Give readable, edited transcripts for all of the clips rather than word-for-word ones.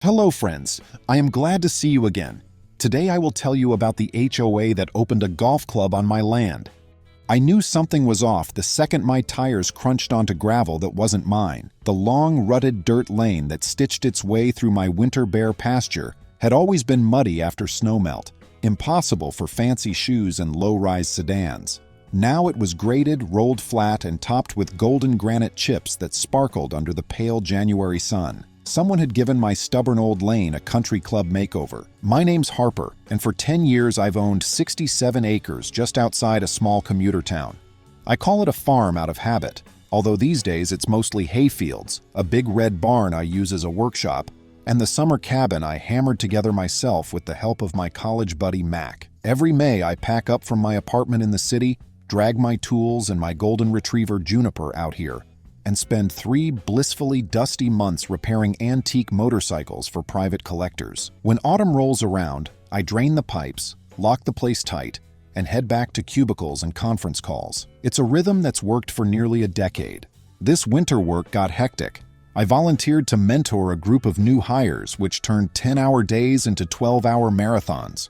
Hello friends, I am glad to see you again. Today I will tell you about the HOA that opened a golf club on my land. I knew something was off the second my tires crunched onto gravel that wasn't mine. The long, rutted dirt lane that stitched its way through my winter bare pasture had always been muddy after snowmelt, impossible for fancy shoes and low-rise sedans. Now it was graded, rolled flat, and topped with golden granite chips that sparkled under the pale January sun. Someone had given my stubborn old lane a country club makeover. My name's Harper, and for 10 years I've owned 67 acres just outside a small commuter town. I call it a farm out of habit, although these days it's mostly hayfields, a big red barn I use as a workshop, and the summer cabin I hammered together myself with the help of my college buddy Mac. Every May I pack up from my apartment in the city, drag my tools and my golden retriever Juniper out here, and spend 3 blissfully dusty months repairing antique motorcycles for private collectors. When autumn rolls around, I drain the pipes, lock the place tight, and head back to cubicles and conference calls. It's a rhythm that's worked for nearly a decade. This winter work got hectic. I volunteered to mentor a group of new hires, which turned 10-hour days into 12-hour marathons.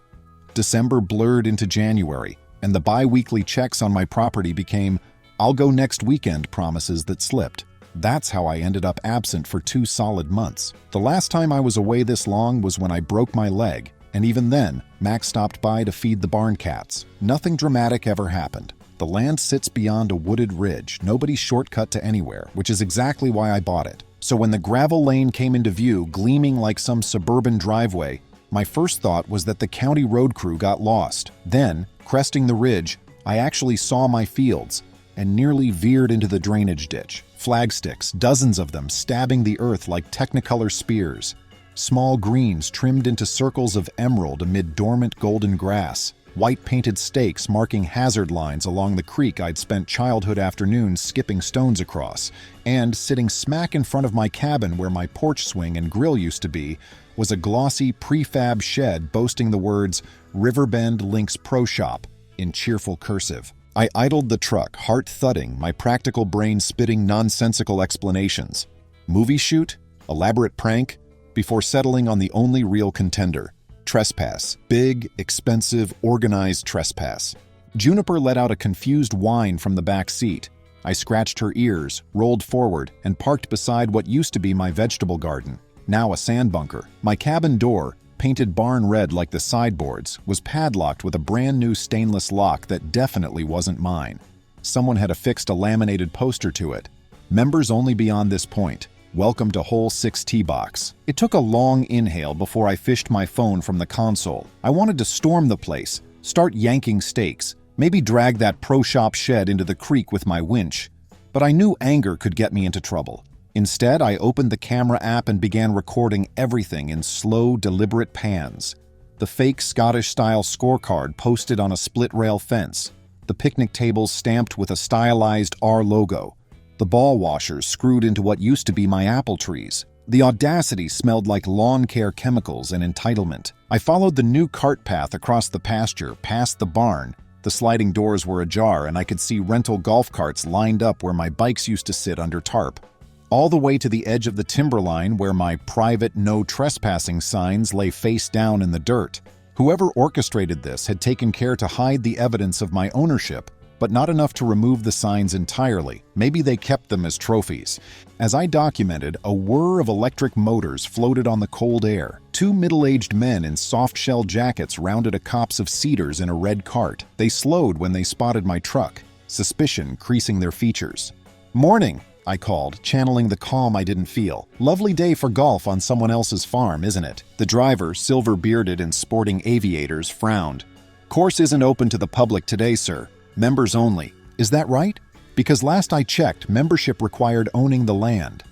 December blurred into January, and the bi-weekly checks on my property became "I'll go next weekend" promises that slipped. That's how I ended up absent for 2 solid months. The last time I was away this long was when I broke my leg, and even then, Max stopped by to feed the barn cats. Nothing dramatic ever happened. The land sits beyond a wooded ridge, nobody's shortcut to anywhere, which is exactly why I bought it. So when the gravel lane came into view, gleaming like some suburban driveway, my first thought was that the county road crew got lost. Then, cresting the ridge, I actually saw my fields, and nearly veered into the drainage ditch. Flagsticks, dozens of them, stabbing the earth like Technicolor spears. Small greens trimmed into circles of emerald amid dormant golden grass. White-painted stakes marking hazard lines along the creek I'd spent childhood afternoons skipping stones across. And sitting smack in front of my cabin where my porch swing and grill used to be was a glossy prefab shed boasting the words "Riverbend Links Pro Shop" in cheerful cursive. I idled the truck, heart thudding, my practical brain spitting nonsensical explanations. Movie shoot? Elaborate prank? Before settling on the only real contender: trespass. Big, expensive, organized trespass. Juniper let out a confused whine from the back seat. I scratched her ears, rolled forward, and parked beside what used to be my vegetable garden, now a sand bunker. My cabin door, painted barn red like the sideboards, was padlocked with a brand new stainless lock that definitely wasn't mine. Someone had affixed a laminated poster to it. "Members only beyond this point. Welcome to Hole 6 Tee Box." It took a long inhale before I fished my phone from the console. I wanted to storm the place, start yanking stakes, maybe drag that pro shop shed into the creek with my winch. But I knew anger could get me into trouble. Instead, I opened the camera app and began recording everything in slow, deliberate pans. The fake Scottish-style scorecard posted on a split-rail fence, the picnic tables stamped with a stylized R logo, the ball washers screwed into what used to be my apple trees. The audacity smelled like lawn care chemicals and entitlement. I followed the new cart path across the pasture, past the barn. The sliding doors were ajar, and I could see rental golf carts lined up where my bikes used to sit under tarp. All the way to the edge of the timberline where my private no trespassing signs lay face down in the dirt. Whoever orchestrated this had taken care to hide the evidence of my ownership, but not enough to remove the signs entirely. Maybe they kept them as trophies. As I documented, a whir of electric motors floated on the cold air. 2 middle-aged men in soft-shell jackets rounded a copse of cedars in a red cart. They slowed when they spotted my truck, suspicion creasing their features. "Morning," I called, channeling the calm I didn't feel. "Lovely day for golf on someone else's farm, isn't it?" The driver, silver-bearded and sporting aviators, frowned. "Course isn't open to the public today, sir. Members only. Is that right? Because last I checked, membership required owning the land."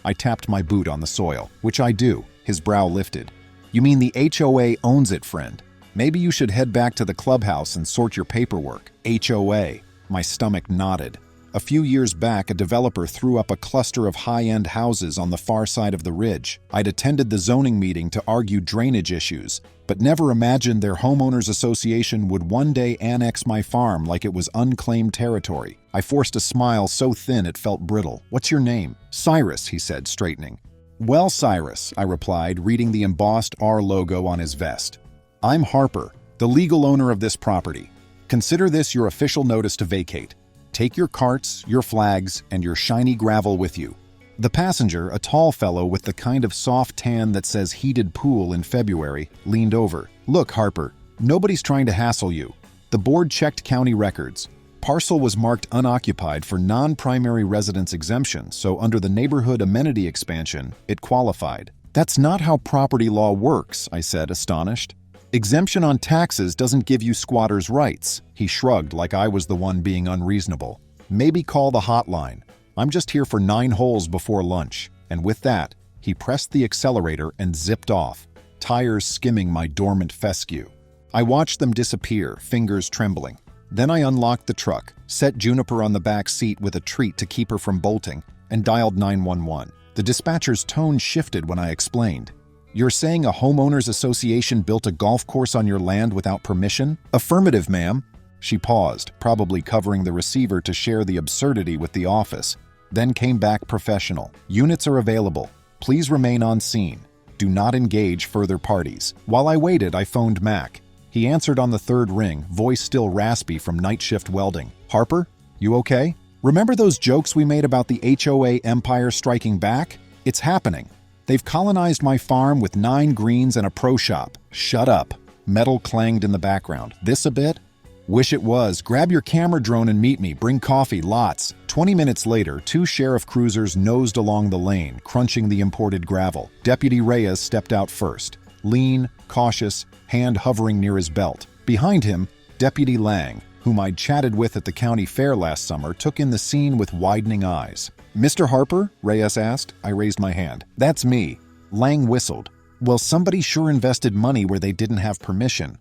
I tapped my boot on the soil, which I do. His brow lifted. "You mean the HOA owns it, friend? Maybe you should head back to the clubhouse and sort your paperwork." HOA. My stomach knotted. A few years back, a developer threw up a cluster of high-end houses on the far side of the ridge. I'd attended the zoning meeting to argue drainage issues, but never imagined their homeowners association would one day annex my farm like it was unclaimed territory. I forced a smile so thin it felt brittle. "What's your name?" "Cyrus," he said, straightening. "Well, Cyrus," I replied, reading the embossed R logo on his vest. "I'm Harper, the legal owner of this property. Consider this your official notice to vacate. Take your carts, your flags, and your shiny gravel with you." The passenger, a tall fellow with the kind of soft tan that says heated pool in February, leaned over. "Look, Harper, nobody's trying to hassle you. The board checked county records. Parcel was marked unoccupied for non-primary residence exemption, so under the neighborhood amenity expansion, it qualified." "That's not how property law works," I said, astonished. "Exemption on taxes doesn't give you squatters' rights." He shrugged like I was the one being unreasonable. "Maybe call the hotline. I'm just here for 9 holes before lunch." And with that, he pressed the accelerator and zipped off, tires skimming my dormant fescue. I watched them disappear, fingers trembling. Then I unlocked the truck, set Juniper on the back seat with a treat to keep her from bolting, and dialed 911. The dispatcher's tone shifted when I explained. "You're saying a homeowners association built a golf course on your land without permission?" "Affirmative, ma'am." She paused, probably covering the receiver to share the absurdity with the office, then came back professional. "Units are available. Please remain on scene. Do not engage further parties." While I waited, I phoned Mac. He answered on the 3rd ring, voice still raspy from night shift welding. "Harper, you okay? Remember those jokes we made about the HOA empire striking back? It's happening. They've colonized my farm with 9 greens and a pro shop." "Shut up." Metal clanged in the background. "This a bit?" "Wish it was. Grab your camera drone and meet me. Bring coffee, lots." 20 minutes later, 2 sheriff cruisers nosed along the lane, crunching the imported gravel. Deputy Reyes stepped out first. Lean, cautious, hand hovering near his belt. Behind him, Deputy Lang, whom I'd chatted with at the county fair last summer, took in the scene with widening eyes. "Mr. Harper?" Reyes asked. I raised my hand. "That's me." Lang whistled. "Well, somebody sure invested money where they didn't have permission."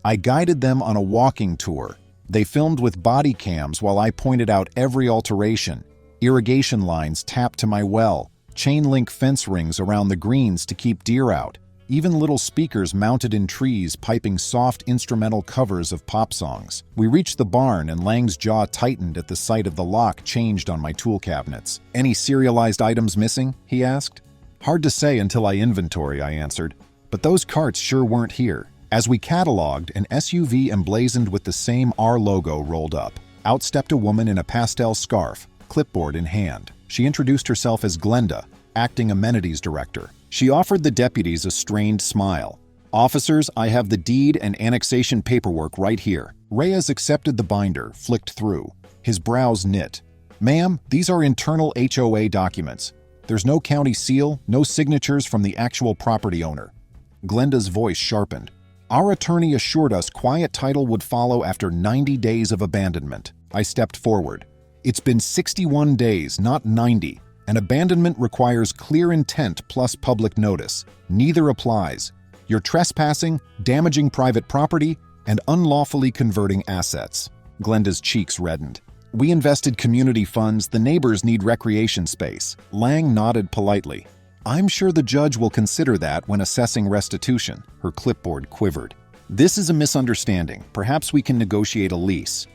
I guided them on a walking tour. They filmed with body cams while I pointed out every alteration. Irrigation lines tapped to my well, chain link fence rings around the greens to keep deer out, even little speakers mounted in trees piping soft instrumental covers of pop songs. We reached the barn and Lang's jaw tightened at the sight of the lock changed on my tool cabinets. "Any serialized items missing?" he asked. "Hard to say until I inventory," I answered. "But those carts sure weren't here." As we cataloged, an SUV emblazoned with the same R logo rolled up. Out stepped a woman in a pastel scarf, clipboard in hand. She introduced herself as Glenda, acting amenities director. She offered the deputies a strained smile. "Officers, I have the deed and annexation paperwork right here." Reyes accepted the binder, flicked through. His brows knit. "Ma'am, these are internal HOA documents. There's no county seal, no signatures from the actual property owner." Glenda's voice sharpened. "Our attorney assured us quiet title would follow after 90 days of abandonment." I stepped forward. "It's been 61 days, not 90. An abandonment requires clear intent plus public notice. Neither applies. You're trespassing, damaging private property, and unlawfully converting assets." Glenda's cheeks reddened. "We invested community funds. The neighbors need recreation space." Lang nodded politely. "I'm sure the judge will consider that when assessing restitution." Her clipboard quivered. "This is a misunderstanding. Perhaps we can negotiate a lease."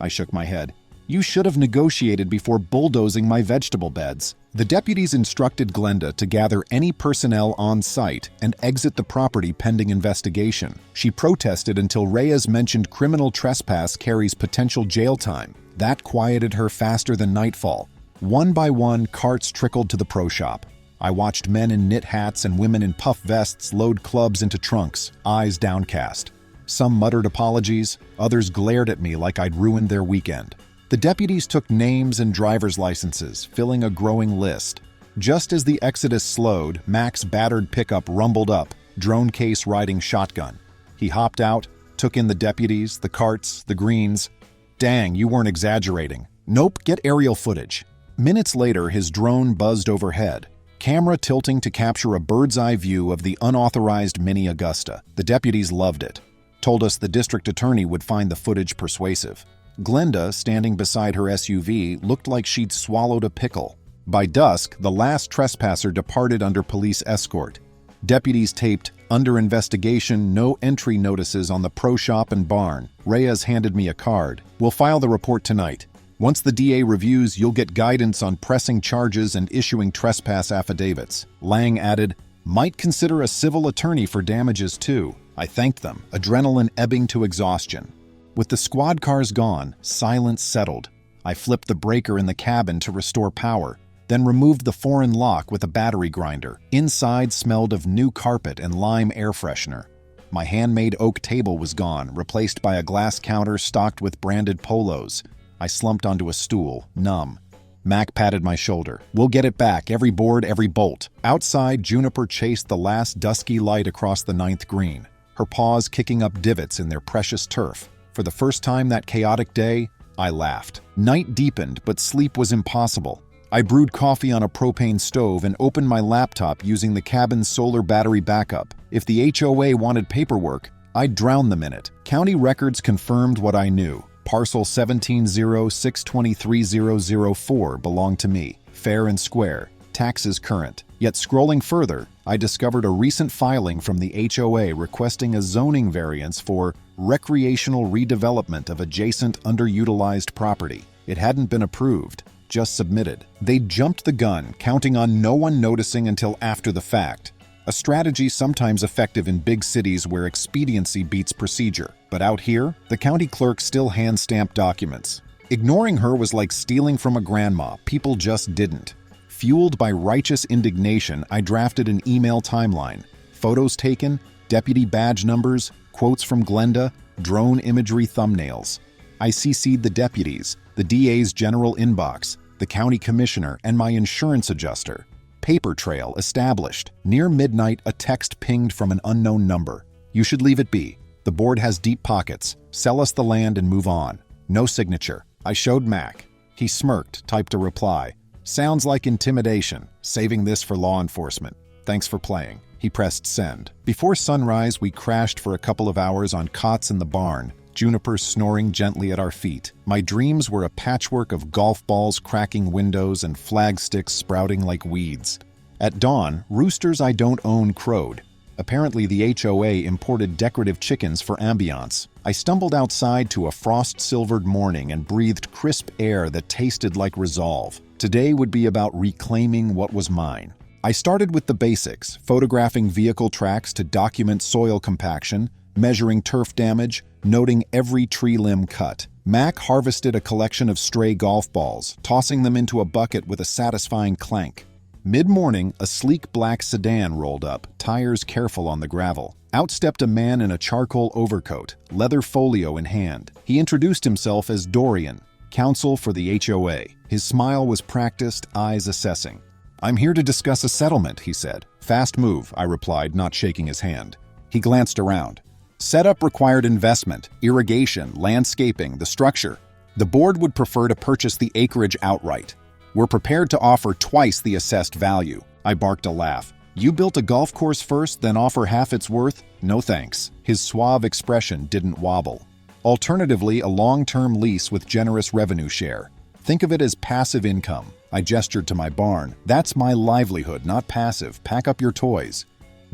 I shook my head. "You should have negotiated before bulldozing my vegetable beds." The deputies instructed Glenda to gather any personnel on site and exit the property pending investigation. She protested until Reyes mentioned criminal trespass carries potential jail time. That quieted her faster than nightfall. One by one, carts trickled to the pro shop. I watched men in knit hats and women in puff vests load clubs into trunks, eyes downcast. Some muttered apologies, others glared at me like I'd ruined their weekend. The deputies took names and driver's licenses, filling a growing list. Just as the exodus slowed, Mac's battered pickup rumbled up, drone case riding shotgun. He hopped out, took in the deputies, the carts, the greens. "Dang, you weren't exaggerating." "Nope, get aerial footage." Minutes later, his drone buzzed overhead, camera tilting to capture a bird's-eye view of the unauthorized Mini Augusta. The deputies loved it. Told us the district attorney would find the footage persuasive. Glenda, standing beside her SUV, looked like she'd swallowed a pickle. By dusk, the last trespasser departed under police escort. Deputies taped, "Under investigation, no entry notices on the pro shop and barn." Reyes handed me a card. "We'll file the report tonight." Once the DA reviews, you'll get guidance on pressing charges and issuing trespass affidavits. Lang added, might consider a civil attorney for damages too. I thanked them, adrenaline ebbing to exhaustion. With the squad cars gone, silence settled. I flipped the breaker in the cabin to restore power, then removed the foreign lock with a battery grinder. Inside smelled of new carpet and lime air freshener. My handmade oak table was gone, replaced by a glass counter stocked with branded polos. I slumped onto a stool, numb. Mac patted my shoulder. We'll get it back, every board, every bolt. Outside, Juniper chased the last dusky light across the 9th green, her paws kicking up divots in their precious turf. For the first time that chaotic day, I laughed. Night deepened, but sleep was impossible. I brewed coffee on a propane stove and opened my laptop using the cabin's solar battery backup. If the HOA wanted paperwork, I'd drown them in it. County records confirmed what I knew. Parcel 1706230004 belonged to me, fair and square, taxes current. Yet scrolling further, I discovered a recent filing from the HOA requesting a zoning variance for recreational redevelopment of adjacent underutilized property. It hadn't been approved, just submitted. They jumped the gun, counting on no one noticing until after the fact. A strategy sometimes effective in big cities where expediency beats procedure. But out here, the county clerk still hand-stamped documents. Ignoring her was like stealing from a grandma. People just didn't. Fueled by righteous indignation, I drafted an email timeline. Photos taken, deputy badge numbers, quotes from Glenda, drone imagery thumbnails. I CC'd the deputies, the DA's general inbox, the county commissioner, and my insurance adjuster. Paper trail established. Near midnight, a text pinged from an unknown number. You should leave it be. The board has deep pockets. Sell us the land and move on. No signature. I showed Mac. He smirked, typed a reply. Sounds like intimidation. Saving this for law enforcement. Thanks for playing. He pressed send. Before sunrise, we crashed for a couple of hours on cots in the barn, Juniper snoring gently at our feet. My dreams were a patchwork of golf balls cracking windows and flagsticks sprouting like weeds. At dawn, roosters I don't own crowed. Apparently the HOA imported decorative chickens for ambiance. I stumbled outside to a frost-silvered morning and breathed crisp air that tasted like resolve. Today would be about reclaiming what was mine. I started with the basics, photographing vehicle tracks to document soil compaction, measuring turf damage, noting every tree limb cut. Mac harvested a collection of stray golf balls, tossing them into a bucket with a satisfying clank. Mid-morning, a sleek black sedan rolled up, tires careful on the gravel. Out stepped a man in a charcoal overcoat, leather folio in hand. He introduced himself as Dorian, counsel for the HOA. His smile was practiced, eyes assessing. "I'm here to discuss a settlement," he said. "Fast move," I replied, not shaking his hand. He glanced around. Setup required investment, irrigation, landscaping, the structure. The board would prefer to purchase the acreage outright. We're prepared to offer twice the assessed value. I barked a laugh. You built a golf course first, then offer half its worth? No thanks. His suave expression didn't wobble. Alternatively, a long-term lease with generous revenue share. Think of it as passive income. I gestured to my barn. That's my livelihood, not passive. Pack up your toys.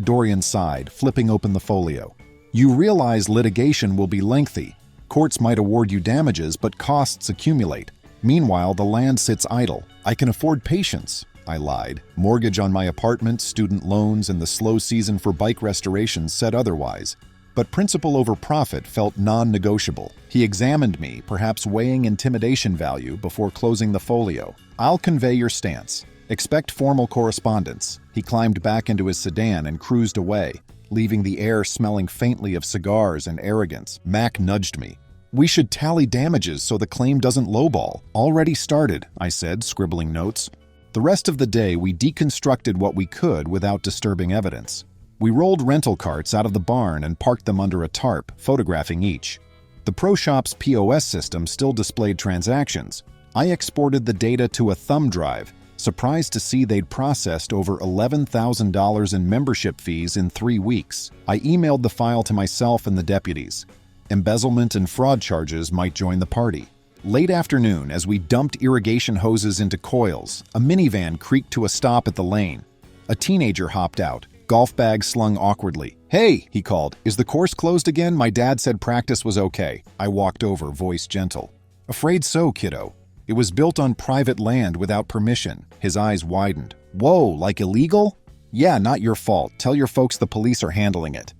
Dorian sighed, flipping open the folio. You realize litigation will be lengthy. Courts might award you damages, but costs accumulate. Meanwhile, the land sits idle. I can afford patience, I lied. Mortgage on my apartment, student loans, and the slow season for bike restoration said otherwise. But principle over profit felt non-negotiable. He examined me, perhaps weighing intimidation value before closing the folio. I'll convey your stance. Expect formal correspondence. He climbed back into his sedan and cruised away, leaving the air smelling faintly of cigars and arrogance. Mac nudged me. We should tally damages so the claim doesn't lowball. Already started, I said, scribbling notes. The rest of the day, we deconstructed what we could without disturbing evidence. We rolled rental carts out of the barn and parked them under a tarp, photographing each. The Pro Shop's POS system still displayed transactions. I exported the data to a thumb drive, surprised to see they'd processed over $11,000 in membership fees in 3 weeks. I emailed the file to myself and the deputies. Embezzlement and fraud charges might join the party. Late afternoon, as we dumped irrigation hoses into coils, a minivan creaked to a stop at the lane. A teenager hopped out, golf bag slung awkwardly. "Hey," he called, "is the course closed again? My dad said practice was okay." I walked over, voice gentle. "Afraid so, kiddo." It was built on private land without permission. His eyes widened. Whoa, like illegal? Yeah, not your fault. Tell your folks the police are handling it.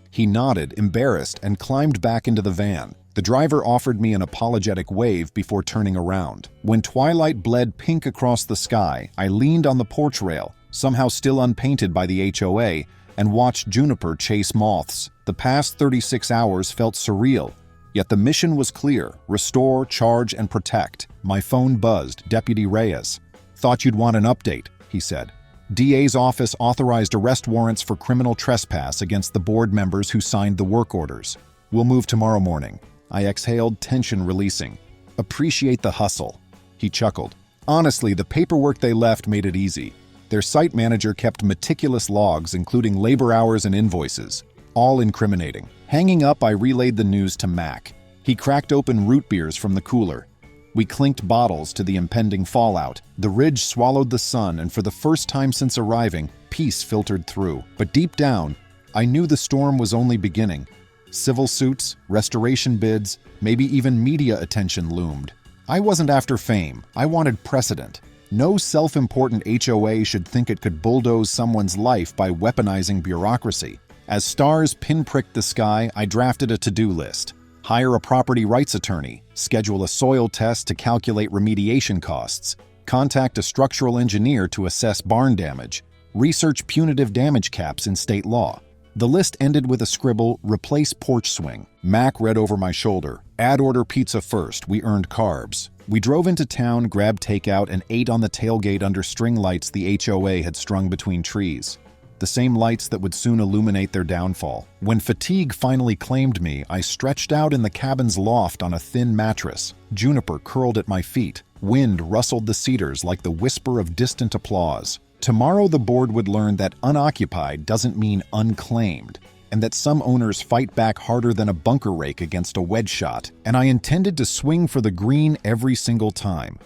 He nodded, embarrassed, and climbed back into the van. The driver offered me an apologetic wave before turning around. When twilight bled pink across the sky, I leaned on the porch rail, somehow still unpainted by the HOA, and watched Juniper chase moths. The past 36 hours felt surreal, yet the mission was clear: restore, charge, and protect. My phone buzzed. Deputy Reyes. Thought you'd want an update, he said. DA's office authorized arrest warrants for criminal trespass against the board members who signed the work orders. We'll move tomorrow morning. I exhaled, tension releasing. Appreciate the hustle. He chuckled. Honestly, the paperwork they left made it easy. Their site manager kept meticulous logs, including labor hours and invoices, all incriminating. Hanging up, I relayed the news to Mac. He cracked open root beers from the cooler. We clinked bottles to the impending fallout. The ridge swallowed the sun, and for the first time since arriving, peace filtered through. But deep down, I knew the storm was only beginning. Civil suits, restoration bids, maybe even media attention loomed. I wasn't after fame. I wanted precedent. No self-important HOA should think it could bulldoze someone's life by weaponizing bureaucracy. As stars pinpricked the sky, I drafted a to-do list. Hire a property rights attorney, schedule a soil test to calculate remediation costs, contact a structural engineer to assess barn damage, research punitive damage caps in state law. The list ended with a scribble, replace porch swing. Mac read over my shoulder. Add order pizza first, we earned carbs. We drove into town, grabbed takeout, and ate on the tailgate under string lights the HOA had strung between trees. The same lights that would soon illuminate their downfall. When fatigue finally claimed me, I stretched out in the cabin's loft on a thin mattress. Juniper curled at my feet. Wind rustled the cedars like the whisper of distant applause. Tomorrow the board would learn that unoccupied doesn't mean unclaimed, and that some owners fight back harder than a bunker rake against a wedge shot, and I intended to swing for the green every single time.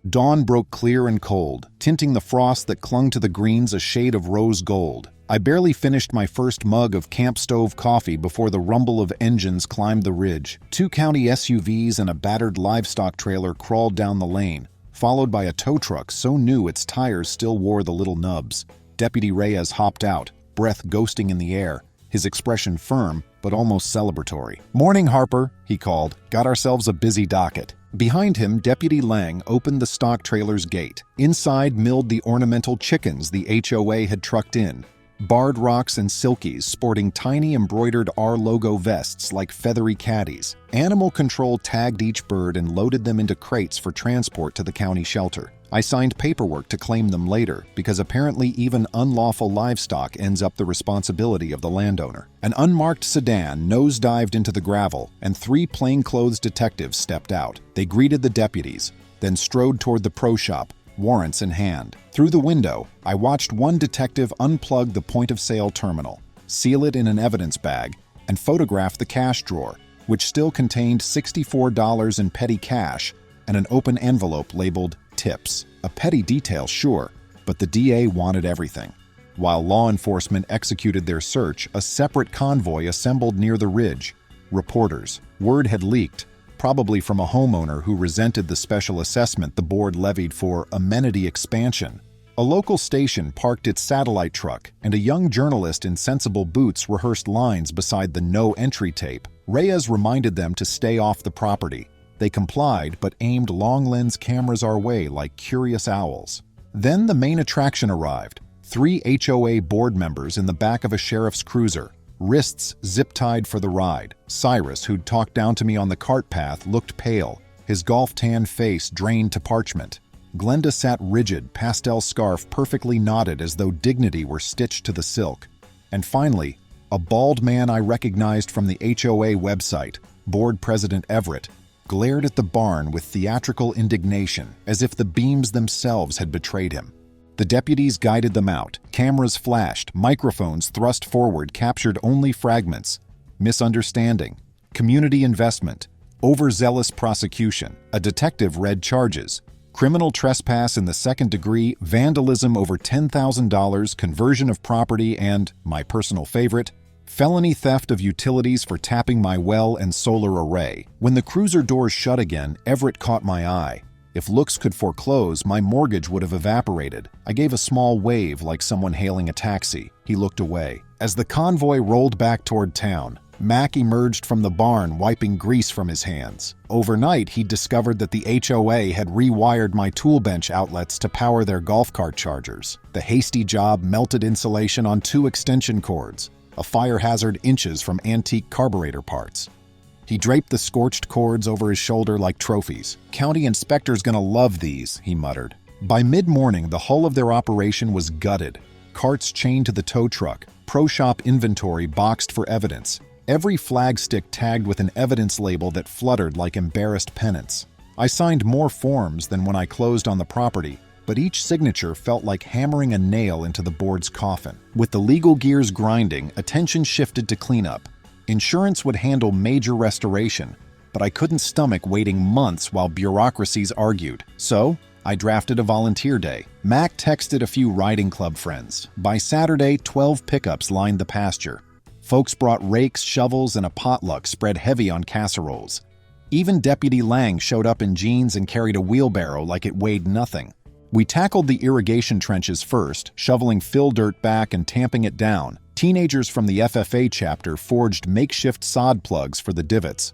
Dawn broke clear and cold, tinting the frost that clung to the greens a shade of rose gold. I barely finished my first mug of camp stove coffee before the rumble of engines climbed the ridge. 2 county SUVs and a battered livestock trailer crawled down the lane, followed by a tow truck so new its tires still wore the little nubs. Deputy Reyes hopped out, breath ghosting in the air, his expression firm but almost celebratory. "Morning, Harper," he called. "Got ourselves a busy docket." Behind him, Deputy Lang opened the stock trailer's gate. Inside milled the ornamental chickens the HOA had trucked in, barred rocks and silkies sporting tiny embroidered R logo vests like feathery caddies. Animal control tagged each bird and loaded them into crates for transport to the county shelter. I signed paperwork to claim them later, because apparently even unlawful livestock ends up the responsibility of the landowner. An unmarked sedan nosedived into the gravel, and 3 plainclothes detectives stepped out. They greeted the deputies, then strode toward the pro shop, warrants in hand. Through the window, I watched one detective unplug the point-of-sale terminal, seal it in an evidence bag, and photograph the cash drawer, which still contained $64 in petty cash and an open envelope labeled tips. A petty detail, sure, but the DA wanted everything. While law enforcement executed their search, a separate convoy assembled near the ridge. Reporters. Word had leaked, probably from a homeowner who resented the special assessment the board levied for amenity expansion. A local station parked its satellite truck, and a young journalist in sensible boots rehearsed lines beside the no entry tape. Reyes reminded them to stay off the property. They complied, but aimed long-lens cameras our way like curious owls. Then the main attraction arrived. 3 HOA board members in the back of a sheriff's cruiser, wrists zip-tied for the ride. Cyrus, who'd talked down to me on the cart path, looked pale, his golf-tan face drained to parchment. Glenda sat rigid, pastel scarf perfectly knotted as though dignity were stitched to the silk. And finally, a bald man I recognized from the HOA website, Board President Everett, glared at the barn with theatrical indignation, as if the beams themselves had betrayed him. The deputies guided them out. Cameras flashed, microphones thrust forward captured only fragments. Misunderstanding, community investment, overzealous prosecution. A detective read charges: criminal trespass in the 2nd degree, vandalism over $10,000, conversion of property, and, my personal favorite, felony theft of utilities for tapping my well and solar array. When the cruiser doors shut again, Everett caught my eye. If looks could foreclose, my mortgage would have evaporated. I gave a small wave like someone hailing a taxi. He looked away. As the convoy rolled back toward town, Mac emerged from the barn wiping grease from his hands. Overnight, he discovered that the HOA had rewired my tool bench outlets to power their golf cart chargers. The hasty job melted insulation on 2 extension cords, a fire hazard inches from antique carburetor parts. He draped the scorched cords over his shoulder like trophies. "County inspector's gonna love these," he muttered. By mid-morning, the hull of their operation was gutted. Carts chained to the tow truck, pro shop inventory boxed for evidence. Every flagstick tagged with an evidence label that fluttered like embarrassed pennants. I signed more forms than when I closed on the property, but each signature felt like hammering a nail into the board's coffin. With the legal gears grinding, attention shifted to cleanup. Insurance would handle major restoration, but I couldn't stomach waiting months while bureaucracies argued. So, I drafted a volunteer day. Mac texted a few riding club friends. By Saturday, 12 pickups lined the pasture. Folks brought rakes, shovels, and a potluck spread heavy on casseroles. Even Deputy Lang showed up in jeans and carried a wheelbarrow like it weighed nothing. We tackled the irrigation trenches first, shoveling fill dirt back and tamping it down. Teenagers from the FFA chapter forged makeshift sod plugs for the divots.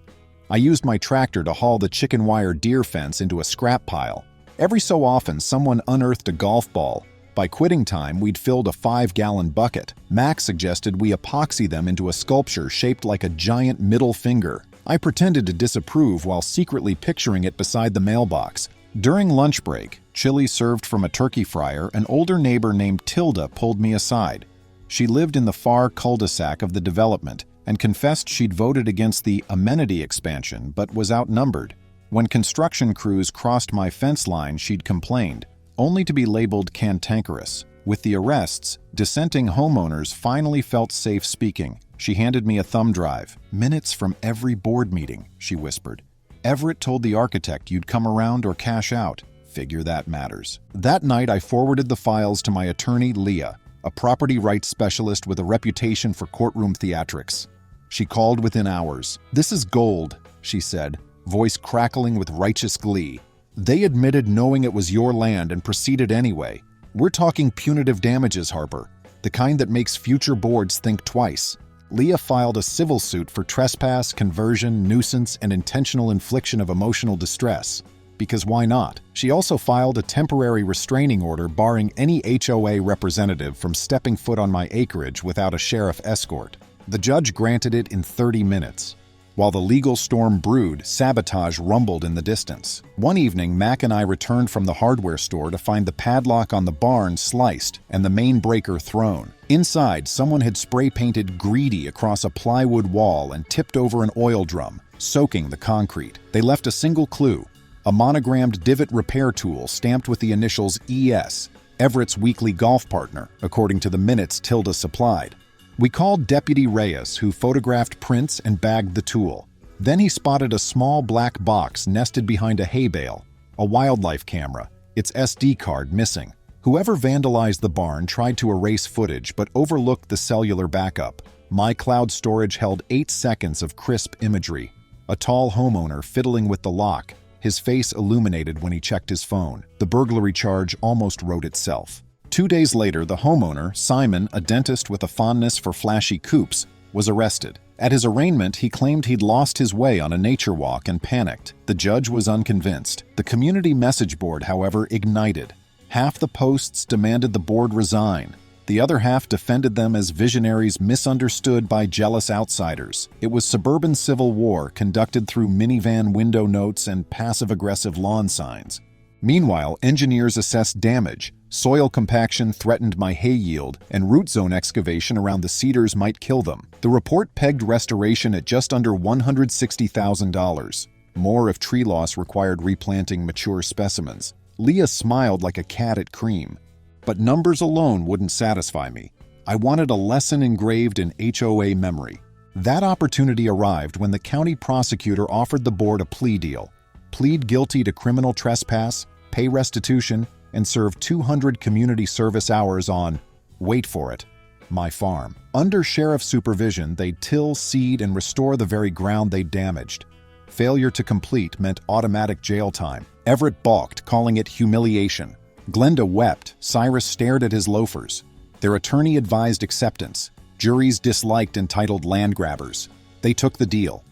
I used my tractor to haul the chicken wire deer fence into a scrap pile. Every so often, someone unearthed a golf ball. By quitting time, we'd filled a 5-gallon bucket. Max suggested we epoxy them into a sculpture shaped like a giant middle finger. I pretended to disapprove while secretly picturing it beside the mailbox. During lunch break, chili served from a turkey fryer, an older neighbor named Tilda pulled me aside. She lived in the far cul-de-sac of the development and confessed she'd voted against the amenity expansion but was outnumbered. When construction crews crossed my fence line, she'd complained, only to be labeled cantankerous. With the arrests, dissenting homeowners finally felt safe speaking. She handed me a thumb drive. "Minutes from every board meeting," she whispered. "Everett told the architect you'd come around or cash out. Figure that matters." That night, I forwarded the files to my attorney, Leah, a property rights specialist with a reputation for courtroom theatrics. She called within hours. "This is gold," she said, voice crackling with righteous glee. "They admitted knowing it was your land and proceeded anyway. We're talking punitive damages, Harper, the kind that makes future boards think twice." Leah filed a civil suit for trespass, conversion, nuisance, and intentional infliction of emotional distress. Because why not? She also filed a temporary restraining order barring any HOA representative from stepping foot on my acreage without a sheriff escort. The judge granted it in 30 minutes. While the legal storm brewed, sabotage rumbled in the distance. One evening, Mac and I returned from the hardware store to find the padlock on the barn sliced and the main breaker thrown. Inside, someone had spray-painted "greedy" across a plywood wall and tipped over an oil drum, soaking the concrete. They left a single clue: a monogrammed divot repair tool stamped with the initials ES, Everett's weekly golf partner, according to the minutes Tilda supplied. We called Deputy Reyes, who photographed prints and bagged the tool. Then he spotted a small black box nested behind a hay bale, a wildlife camera, its SD card missing. Whoever vandalized the barn tried to erase footage but overlooked the cellular backup. My cloud storage held 8 seconds of crisp imagery. A tall homeowner fiddling with the lock, his face illuminated when he checked his phone. The burglary charge almost wrote itself. 2 days later, the homeowner, Simon, a dentist with a fondness for flashy coupes, was arrested. At his arraignment, he claimed he'd lost his way on a nature walk and panicked. The judge was unconvinced. The community message board, however, ignited. Half the posts demanded the board resign. The other half defended them as visionaries misunderstood by jealous outsiders. It was suburban civil war conducted through minivan window notes and passive-aggressive lawn signs. Meanwhile, engineers assessed damage. Soil compaction threatened my hay yield, and root zone excavation around the cedars might kill them. The report pegged restoration at just under $160,000. More if tree loss required replanting mature specimens. Leah smiled like a cat at cream. But numbers alone wouldn't satisfy me. I wanted a lesson engraved in HOA memory. That opportunity arrived when the county prosecutor offered the board a plea deal. Plead guilty to criminal trespass, pay restitution, and serve 200 community service hours on, wait for it, my farm. Under sheriff supervision, they'd till, seed, and restore the very ground they'd damaged. Failure to complete meant automatic jail time. Everett balked, calling it humiliation. Glenda wept. Cyrus stared at his loafers. Their attorney advised acceptance. Juries disliked entitled land grabbers. They took the deal.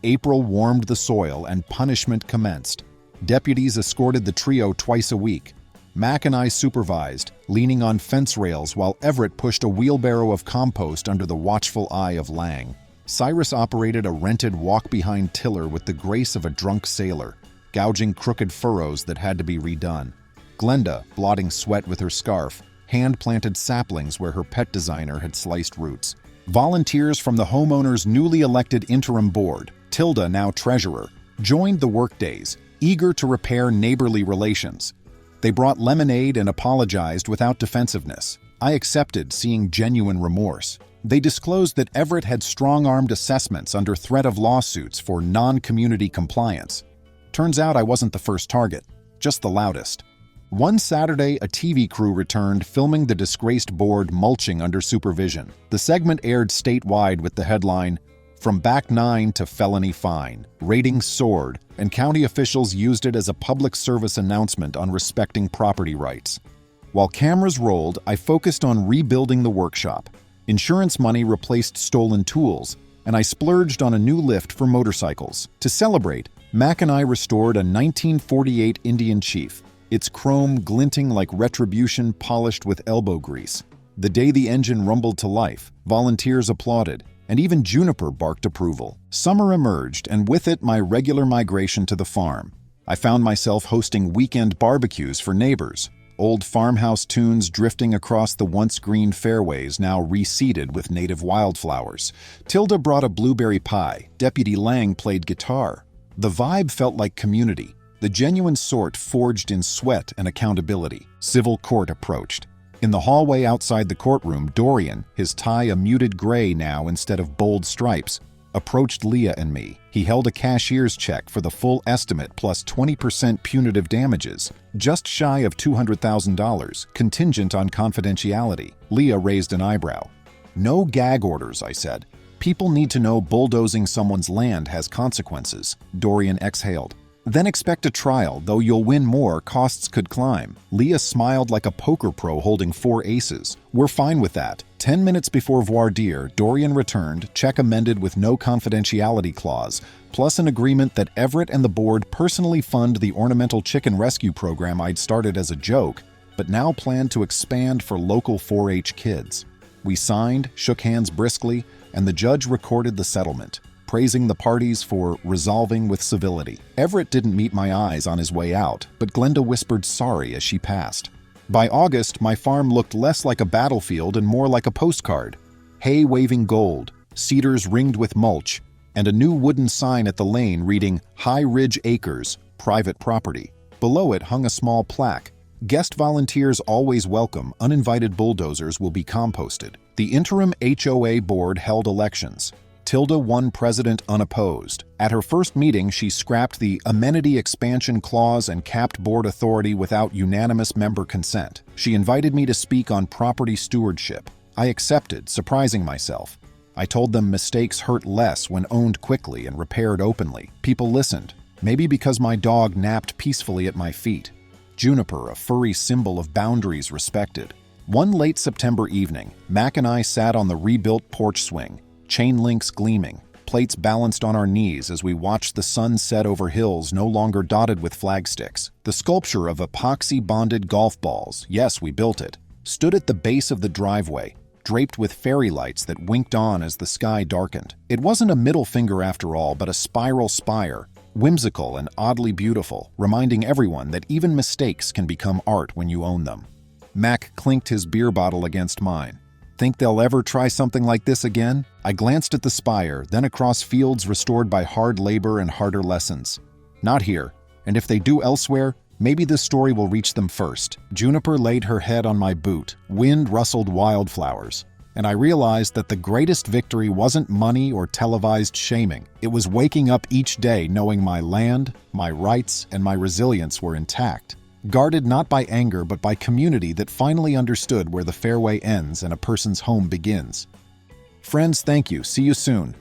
April warmed the soil and punishment commenced. Deputies escorted the trio twice a week. Mac and I supervised, leaning on fence rails while Everett pushed a wheelbarrow of compost under the watchful eye of Lang. Cyrus operated a rented walk-behind tiller with the grace of a drunk sailor, gouging crooked furrows that had to be redone. Glenda, blotting sweat with her scarf, hand-planted saplings where her pet designer had sliced roots. Volunteers from the homeowner's newly elected interim board, Tilda, now treasurer, joined the workdays, eager to repair neighborly relations. They brought lemonade and apologized without defensiveness. I accepted, seeing genuine remorse. They disclosed that Everett had strong-armed assessments under threat of lawsuits for non-community compliance. Turns out I wasn't the first target, just the loudest. One Saturday, a TV crew returned, filming the disgraced board mulching under supervision. The segment aired statewide with the headline, "From Back Nine to Felony Fine." Ratings soared, and county officials used it as a public service announcement on respecting property rights. While cameras rolled, I focused on rebuilding the workshop. Insurance money replaced stolen tools, and I splurged on a new lift for motorcycles. To celebrate, Mac and I restored a 1948 Indian Chief, its chrome glinting like retribution polished with elbow grease. The day the engine rumbled to life, volunteers applauded, and even Juniper barked approval. Summer emerged, and with it my regular migration to the farm. I found myself hosting weekend barbecues for neighbors, old farmhouse tunes drifting across the once green fairways now reseeded with native wildflowers. Tilda brought a blueberry pie. Deputy Lang played guitar. The vibe felt like community, the genuine sort forged in sweat and accountability. Civil court approached. In the hallway outside the courtroom, Dorian, his tie a muted gray now instead of bold stripes, approached Leah and me. He held a cashier's check for the full estimate plus 20% punitive damages, just shy of $200,000, contingent on confidentiality. Leah raised an eyebrow. "No gag orders," I said. "People need to know bulldozing someone's land has consequences." Dorian exhaled. "Then expect a trial, though you'll win more, costs could climb." Leah smiled like a poker pro holding 4 aces. "We're fine with that." 10 minutes before voir dire, Dorian returned, check amended with no confidentiality clause, plus an agreement that Everett and the board personally fund the ornamental chicken rescue program I'd started as a joke, but now planned to expand for local 4-H kids. We signed, shook hands briskly, and the judge recorded the settlement, praising the parties for resolving with civility. Everett didn't meet my eyes on his way out, but Glenda whispered sorry as she passed. By August, my farm looked less like a battlefield and more like a postcard. Hay waving gold, cedars ringed with mulch, and a new wooden sign at the lane reading High Ridge Acres, private property. Below it hung a small plaque. Guest volunteers always welcome. Uninvited bulldozers will be composted. The interim HOA board held elections. Tilda won president unopposed. At her first meeting, she scrapped the amenity expansion clause and capped board authority without unanimous member consent. She invited me to speak on property stewardship. I accepted, surprising myself. I told them mistakes hurt less when owned quickly and repaired openly. People listened, maybe because my dog napped peacefully at my feet. Juniper, a furry symbol of boundaries respected. One late September evening, Mac and I sat on the rebuilt porch swing, chain links gleaming, plates balanced on our knees as we watched the sun set over hills no longer dotted with flagsticks. The sculpture of epoxy-bonded golf balls, yes, we built it, stood at the base of the driveway, draped with fairy lights that winked on as the sky darkened. It wasn't a middle finger after all, but a spiral spire, whimsical and oddly beautiful, reminding everyone that even mistakes can become art when you own them. Mac clinked his beer bottle against mine. "Think they'll ever try something like this again?" I glanced at the spire, then across fields restored by hard labor and harder lessons. "Not here, and if they do elsewhere, maybe this story will reach them first." Juniper laid her head on my boot. Wind rustled wildflowers, and I realized that the greatest victory wasn't money or televised shaming. It was waking up each day knowing my land, my rights, and my resilience were intact. Guarded not by anger but by community that finally understood where the fairway ends and a person's home begins. Friends, thank you. See you soon.